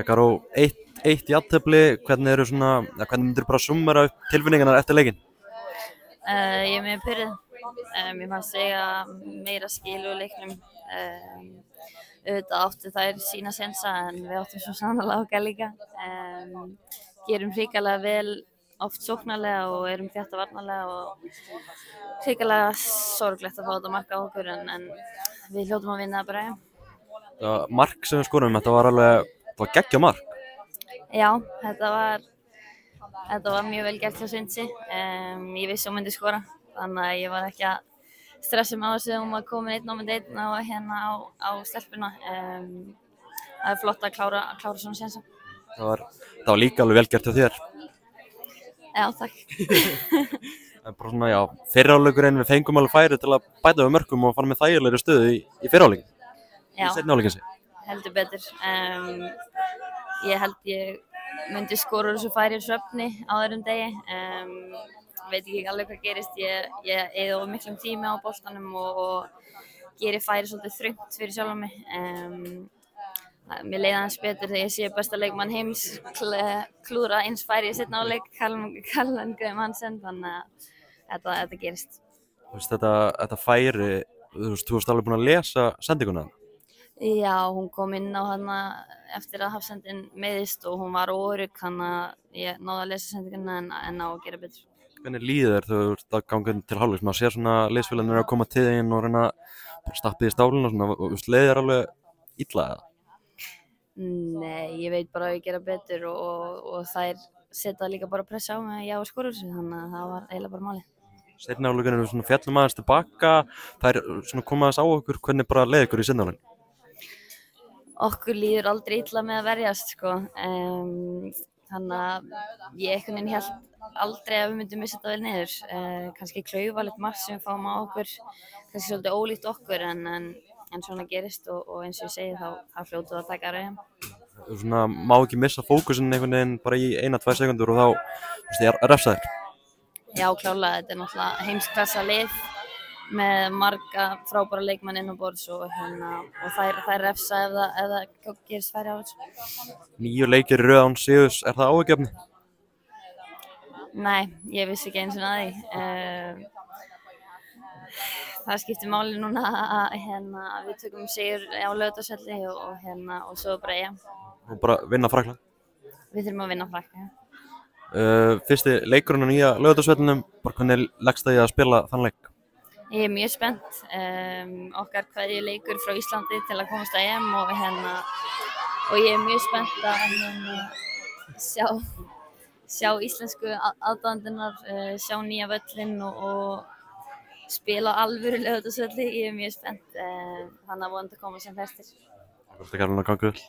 Karó, eitt jafntefli, hvernig myndirðu bara summera upp tilfinningarnar eftir leikinn? Ég er mjög pirruð. Mér fannst eiga meira skil úr leiknum. Auðvitað áttu þær sína sénsa en við áttum svo sannarlega okkar líka. Gerum hrikalega vel oft sóknarlega og erum þétta varnarlega og hrikalega sorglegt að fá þetta mark á okkur en við hljótum að vinna það bara. Mark sem við skorum, þetta var geggjað mark. Já, þetta var mjög vel gert hjá Svindsi. Ég vissi að hún myndi skora, þannig að ég var ekki að stressa mig á þessu að hún var komin 1-1 á stelpuna. Það er flott að klára svona sénsa. Það var líka alveg vel gert hjá þér. Já, takk. En bara svona, já, fyrri hálfleikurinn, við fengum alveg færi til að bæta við mörkum og fara með þægilegri stöðu í fyrri hálfleikin. Já, í seinni hálfleikin. heldur betur. Ég held ég myndi skora úr þessu færi svefni á öðrum degi. Veit ekki alveg hvað gerist. Ég eyði of miklum tíma á boltanum og geri færi svolítið þröngt fyrir sjálfa mig. Mér leið aðeins betur þegar ég sé besta leikmann heims klúðra eins færi í seinni hálfleik, Kallan Graham Hansen, þannig að þetta gerist. Þetta færi, þú varst alveg búin að lesa sendinguna? Já, hún kom inn á hana eftir að hafsendin meiðist og hún var óörugg, þannig að ég náði að lesa sendinguna en á að gera betur. Hvernig líður þér þegar þú ert að ganga inn til hálfleiks? Maður sér svona liðsfélagarnir að koma til þín og reyna að stappa í stálinn og svona, og leiðir þér alveg illa eða? Nei, ég veit bara að ég gera betur og þær setja líka bara pressa á mig að ég á að skora þessu, þannig að það var eiginlega bara málið. Seinni hálfleikurinn við svona fjallum aðeins tilbaka, þær svona koma aðeins á okkur, hvernig bara leið ykkur í seinni hálfleikin? Okkur líður aldrei illa með að verjast, sko. Þannig að ég einhvern veginn hélt aldrei að við myndum missa þetta vel niður. Kannski klaufalegt mark sem við fáum á okkur, kannski svolítið ólíkt okkur en svona gerist og eins og ég segi þá fljótu að taka rauðan. Svona má ekki missa fókusinn einhvern veginn bara í 1-2 sekundur og þá refsa þér. Já, klálega, þetta er náttúrulega heimsklassa lið með marga frábæra leikmenn inn á borðs og þær refsa ef það gerist færi á þessu. 9 leikir í röð án sigurs, er það áhyggjuefni? Nei, ég vissi ekki eins og að því. Það skiptir máli núna að við tökum sigur á Laugardalsvelli og svo bara Og bara vinna Frakkland? Við þurfum að vinna Frakkland, Fyrsti leikurinn á nýja Laugardalsvellinum, bara hvernig leggst það í að spila þann leik? Ég er mjög spennt. Okkar kveðju leikur frá Íslandi til að komast á EM og ég er mjög spennt að sjá íslensku aðdáendurnar, sjá nýja völlinn og spila alvöru Laugardalsvelli. Ég er mjög spennt, þannig að vonandi að koma sem flestir. Takk fyrir að ganga vel.